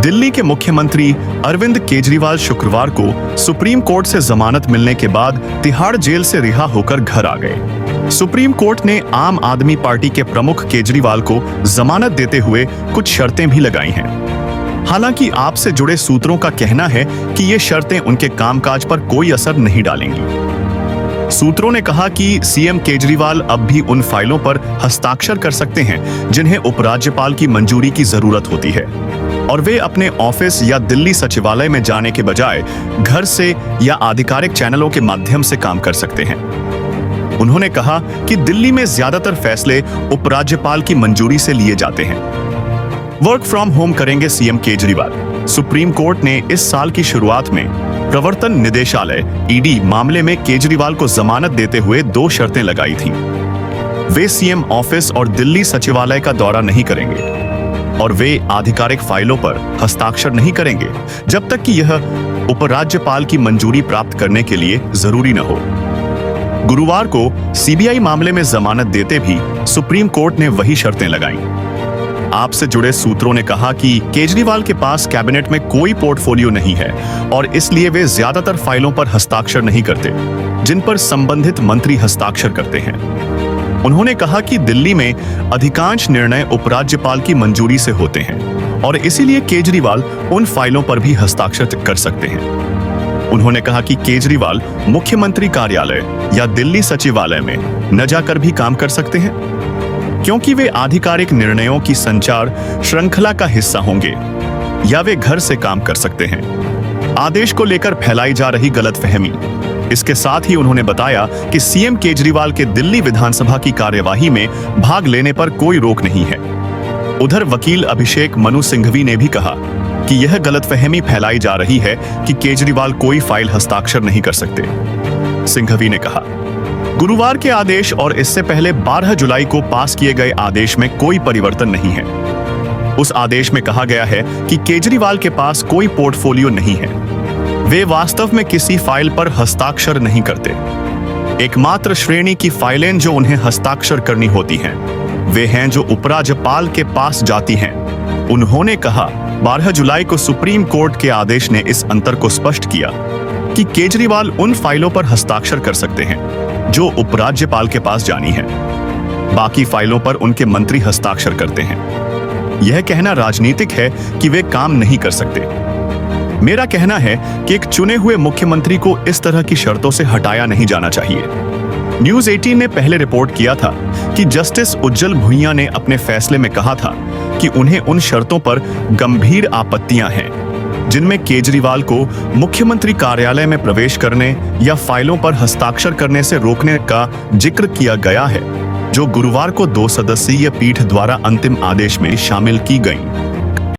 दिल्ली के मुख्यमंत्री अरविंद केजरीवाल शुक्रवार को सुप्रीम कोर्ट से जमानत मिलने के बाद तिहाड़ जेल से रिहा होकर घर आ गए। सुप्रीम कोर्ट ने आम आदमी पार्टी के प्रमुख केजरीवाल को जमानत देते हुए कुछ शर्तें भी लगाई हैं। हालांकि आप से जुड़े सूत्रों का कहना है कि ये शर्तें उनके कामकाज पर कोई असर नहीं डालेंगी। सूत्रों ने कहा कि सीएम केजरीवाल अब भी उन फाइलों पर हस्ताक्षर कर सकते हैं जिन्हें उपराज्यपाल की मंजूरी की जरूरत होती है, और वे अपने ऑफिस या दिल्ली सचिवालय में जाने के बजाय घर से या आधिकारिक चैनलों के माध्यम से काम कर सकते हैं। उन्होंने कहा कि दिल्ली में ज्यादातर फैसले उपराज्यपाल की मंजूरी से लिए जाते हैं। वर्क फ्रॉम होम करेंगे सीएम केजरीवाल। सुप्रीम कोर्ट ने इस साल की शुरुआत में प्रवर्तन निदेशालय ईडी मामले में केजरीवाल को जमानत देते हुए 2 शर्तें लगाई थीं। वे सीएम ऑफिस और दिल्ली सचिवालय का दौरा नहीं करेंगे और वे आधिकारिक फाइलों पर हस्ताक्षर नहीं करेंगे जब तक कि यह उपराज्यपाल की मंजूरी प्राप्त करने के लिए जरूरी न हो। गुरुवार को सीबीआई मामले में जमानत देते भी सुप्रीम कोर्ट ने वही शर्तें लगाईं। आपसे जुड़े सूत्रों ने कहा कि केजरीवाल के पास कैबिनेट में कोई पोर्टफोलियो नहीं है और इसलिए वे ज्यादातर फाइलों पर हस्ताक्षर नहीं करते जिन पर संबंधित मंत्री हस्ताक्षर करते हैं। उन्होंने कहा कि दिल्ली में अधिकांश निर्णय उपराज्यपाल की मंजूरी से होते हैं और इसीलिए केजरीवाल उन फाइलों पर भी हस्ताक्षर कर सकते हैं। उन्होंने कहा कि केजरीवाल मुख्यमंत्री कार्यालय या दिल्ली सचिवालय में न जाकर भी काम कर सकते हैं क्योंकि वे आधिकारिक निर्णयों की संचार श्रृंखला का हिस्सा होंगे, या वे घर से काम कर सकते हैं। आदेश को लेकर फैलाई जा रही गलतफहमी। इसके साथ ही उन्होंने बताया कि सीएम केजरीवाल के दिल्ली विधानसभा की कार्यवाही में भाग लेने पर कोई रोक नहीं है। उधर वकील अभिषेक मनु सिंघवी ने भी कहा कि यह गलतफहमी फैलाई जा रही है कि केजरीवाल कोई फाइल हस्ताक्षर नहीं कर सकते। सिंघवी ने कहा, गुरुवार के आदेश और इससे पहले 12 जुलाई को पास किए गए आदेश में कोई परिवर्तन नहीं है। उस आदेश में कहा गया है कि केजरीवाल के पास कोई पोर्टफोलियो नहीं है। वे वास्तव में किसी फाइल पर हस्ताक्षर नहीं करते। एकमात्र श्रेणी की फाइलें जो उन्हें हस्ताक्षर करनी होती हैं, वे हैं जो उपराज्यपाल के पास जाती हैं। उन्होंने कहा, 12 जुलाई को सुप्रीम कोर्ट के आदेश ने इस अंतर को स्पष्ट किया कि केजरीवाल उन फाइलों पर हस्ताक्षर कर सकते हैं जो उपराज्यपाल के पास जानी है। बाकी फाइलों पर उनके मंत्री हस्ताक्षर करते हैं। यह कहना राजनीतिक है कि वे काम नहीं कर सकते। मेरा कहना है कि एक चुने हुए मुख्यमंत्री को इस तरह की शर्तों से हटाया नहीं जाना चाहिए। न्यूज़ 18 ने पहले रिपोर्ट किया था कि जस्टिस उज्जवल भुइयां ने अपने फैसले में कहा था कि उन्हें उन शर्तों पर गंभीर आपत्तियां हैं जिनमें केजरीवाल को मुख्यमंत्री कार्यालय में प्रवेश करने या फाइलों पर हस्ताक्षर करने से रोकने का जिक्र किया गया है, जो गुरुवार को 2 सदस्यीय पीठ द्वारा अंतिम आदेश में शामिल की गईं।